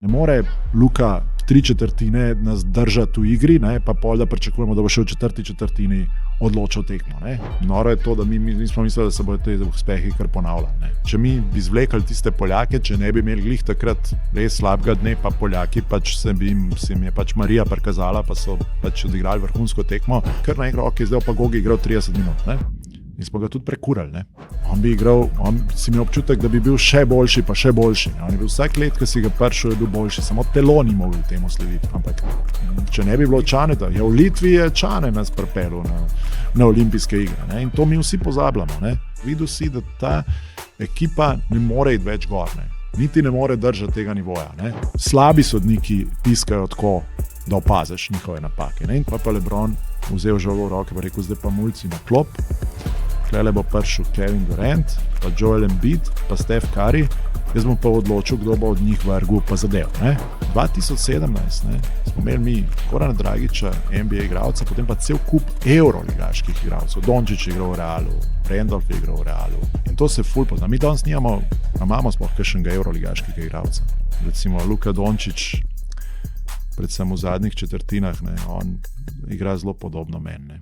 Ne more Luka 3/4 nas držati v igri, ne, pa pol, da pričakujemo, da bo še v 4/4 odločil tekmo. Ne. Noro je to, da mi smo mislili, da se bodo te uspehi kar ponavljali. Ne. Če mi bi izvlekli tiste Poljake, če ne bi imeli glih takrat res slabega dne, pa Poljaki pač se jim je pač Marija prikazala, pa so pač odigrali vrhunsko tekmo, kar naenkrat, ok, zdaj pa Gogi igral 30 minut. Ne. In smo ga tudi prekurali. Ne. On bi igral, si imel občutek, da bi bil še boljši, pa še boljši. Ne. On je bil vsak let, ko si ga prišel, je bil boljši, samo telo ni mogel temu slediti. Ampak če ne bi bilo Čaneta, v Litvi je Čane nas pripeljal na olimpijske igre. Ne. In to mi vsi pozabljamo. Ne. Videl si, da ta ekipa ne more iti več gor. Ne. Niti ne more držati tega nivoja. Ne. Slabi sodniki piskajo tako, da opaziš njihove napake. Ne. In pa LeBron vzel žogo v roke in rekel, zdaj pa mulci na klop. Tlele bo prišel Kevin Durant, pa Joel Embiid, pa Steph Curry. Jaz bom pa odločil, kdo bo od njih vrgel pa zadev. 2017 smo imeli mi Gorana Dragića, NBA igralca, potem pa cel kup evroligaških igralcev. Dončić je igral v Realu, Randolph je igral v Realu. In to se ful pozna. Mi danes imamo sploh kakšnega evroligaškega igralca. Recimo Luka Dončić, predvsem v zadnjih četrtinah, on igra zelo podobno meni.